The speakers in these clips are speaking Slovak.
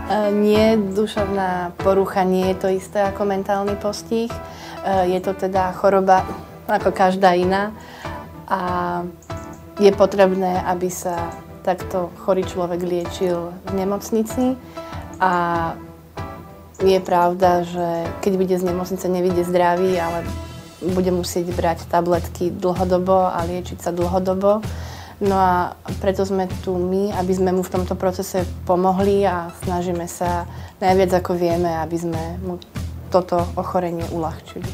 Nie, duševná porucha nie je to isté ako mentálny postih. Je to teda choroba ako každá iná a je potrebné, aby sa takto chorý človek liečil v nemocnici a je pravda, že keď vyjde z nemocnice, nevyjde zdravý, ale bude musieť brať tabletky dlhodobo a liečiť sa dlhodobo. No a preto sme tu my, aby sme mu v tomto procese pomohli a snažíme sa najviac ako vieme, aby sme mu toto ochorenie uľahčili.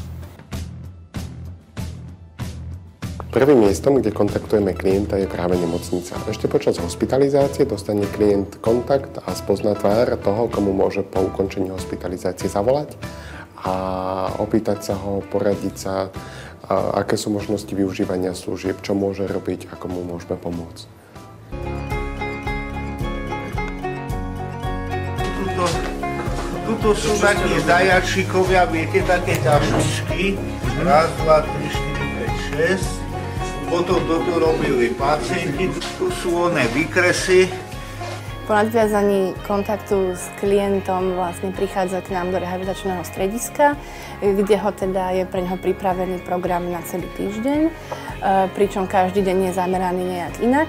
Prvým miestom, kde kontaktujeme klienta, je práve nemocnica. Ešte počas hospitalizácie dostane klient kontakt a spozná tvár toho, komu môže po ukončení hospitalizácie zavolať a opýtať sa ho, poradiť sa, aké sú možnosti využívania služieb, čo môže robiť, ako mu môžeme pomôcť. Tuto sú takí zajačikovia, viete, také ťažličky. Raz, dva, tri, 4, 5, 6. Potom toto robili pacienti. Tu sú oné výkresy. Po nadviazaní kontaktu s klientom vlastne prichádza k nám do rehabilitačného strediska, kde ho teda je pre neho pripravený program na celý týždeň, pričom každý deň je zameraný nejak inak.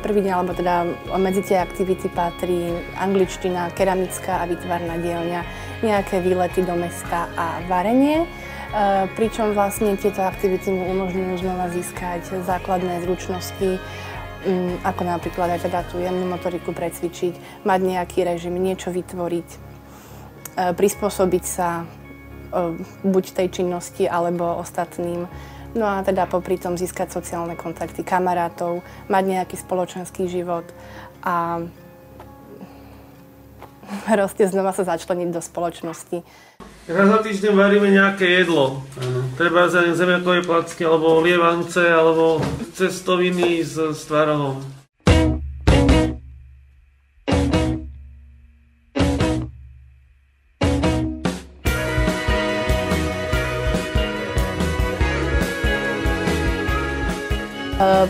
Prvý deň, alebo teda medzi tie aktivity patrí angličtina, keramická a výtvarná dielňa, nejaké výlety do mesta a varenie. Pričom vlastne tieto aktivity mu umožňujú znova získať základné zručnosti, ako napríklad aj teda tú jemnú motoriku precvičiť, mať nejaký režim, niečo vytvoriť, prispôsobiť sa buď tej činnosti alebo ostatným. No a teda popri tom získať sociálne kontakty kamarátov, mať nejaký spoločenský život a proste znova sa začleniť do spoločnosti. Raz za týždeň varíme nejaké jedlo. Treba za zemiakové placky, alebo lievance, alebo cestoviny s tvarohom.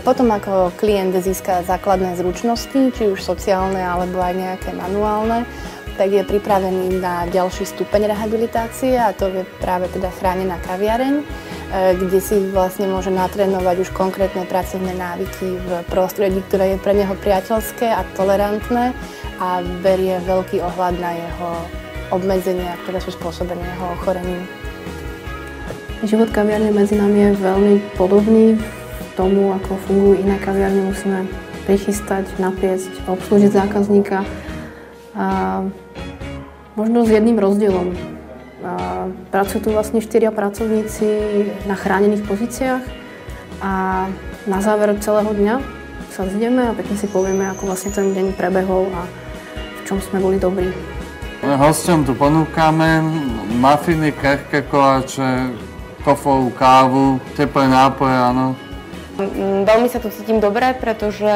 Potom ako klient získa základné zručnosti, či už sociálne alebo aj nejaké manuálne, tak je pripravený na ďalší stupeň rehabilitácie a to je práve teda chránená kaviareň, kde si vlastne môže natrénovať už konkrétne pracovné návyky v prostredí, ktoré je pre neho priateľské a tolerantné a berie veľký ohľad na jeho obmedzenia, ktoré sú spôsobené jeho ochorením. Život kaviarne medzi nami je veľmi podobný tomu, ako fungujú iné kaviarne. Musíme prichystať, napiecť, obslúžiť zákazníka. A možno s jedným rozdielom. Pracujú tu vlastne 4 pracovníci na chránených pozíciách a na záver celého dňa sa zideme a pekne si povieme, ako vlastne ten deň prebehol a v čom sme boli dobrí. Hosťom tu ponúkame mafiny, krehké koláče, kofovú kávu, teplé nápoje, áno. Veľmi sa tu cítim dobre, pretože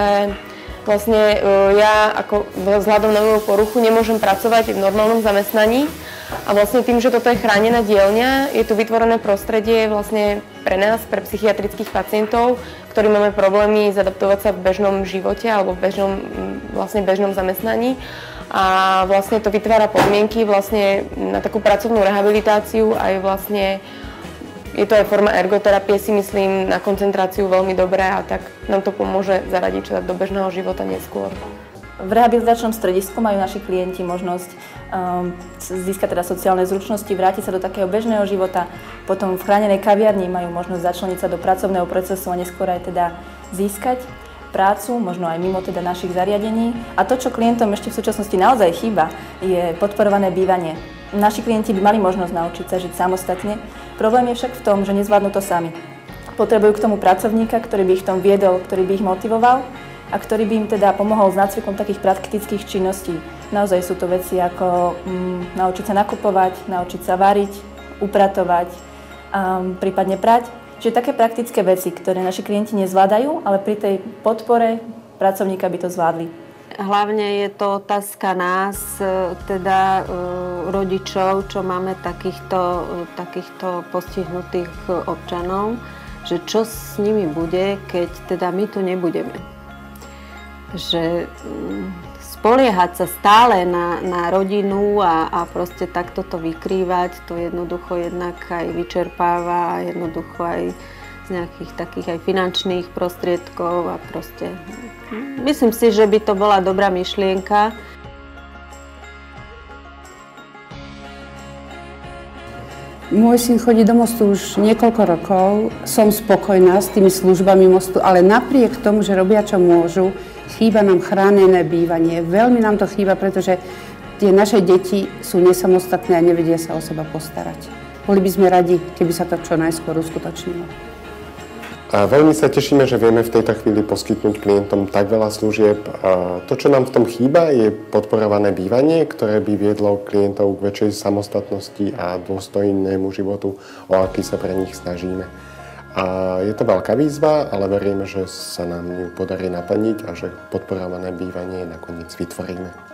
vlastne ja ako vzhľadom na moju poruchu nemôžem pracovať v normálnom zamestnaní a vlastne tým, že toto je chránená dielňa, je tu vytvorené prostredie vlastne pre nás, pre psychiatrických pacientov, ktorí máme problémy zadaptovať sa v bežnom živote alebo v bežnom zamestnaní. A vlastne to vytvára podmienky vlastne na takú pracovnú rehabilitáciu aj vlastne je to aj forma ergoterapie, si myslím, na koncentráciu veľmi dobré a tak nám to pomôže zaradiť sa do bežného života neskôr. V rehabilitačnom stredisku majú naši klienti možnosť získať teda sociálne zručnosti, vrátiť sa do takého bežného života. Potom v chránenej kaviarni majú možnosť začleniť sa do pracovného procesu a neskôr aj teda získať prácu, možno aj mimo teda našich zariadení. A to, čo klientom ešte v súčasnosti naozaj chýba, je podporované bývanie. Naši klienti by mali možnosť naučiť sa žiť samostatne. Problém je však v tom, že nezvládnu to sami. Potrebujú k tomu pracovníka, ktorý by ich v tom viedol, ktorý by ich motivoval a ktorý by im teda pomohol s nácvikom takých praktických činností. Naozaj sú to veci ako naučiť sa nakupovať, naučiť sa variť, upratovať, prípadne prať. Čiže také praktické veci, ktoré naši klienti nezvládajú, ale pri tej podpore pracovníka by to zvládli. Hlavne je to otázka nás, teda rodičov, čo máme takýchto postihnutých občanov, že čo s nimi bude, keď teda my tu nebudeme. Že z spoliehať sa stále na rodinu a proste takto to vykrývať, to jednoducho jednak aj vyčerpáva a jednoducho aj z nejakých takých aj finančných prostriedkov a proste myslím si, že by to bola dobrá myšlienka. Môj syn chodí do Mostu už niekoľko rokov, som spokojná s tými službami Mostu, ale napriek tomu, že robia čo môžu, chýba nám chránené bývanie. Veľmi nám to chýba, pretože tie naše deti sú nesamostatné a nevedia sa o seba postarať. Boli by sme radi, keby sa to čo najskôr uskutočnilo. A veľmi sa tešíme, že vieme v tejto chvíli poskytnúť klientom tak veľa služieb. To, čo nám v tom chýba, je podporované bývanie, ktoré by viedlo klientov k väčšej samostatnosti a dôstojnému životu, o aký sa pre nich snažíme. A je to veľká výzva, ale veríme, že sa nám ju podarí naplniť a že podporované bývanie nakoniec vytvoríme.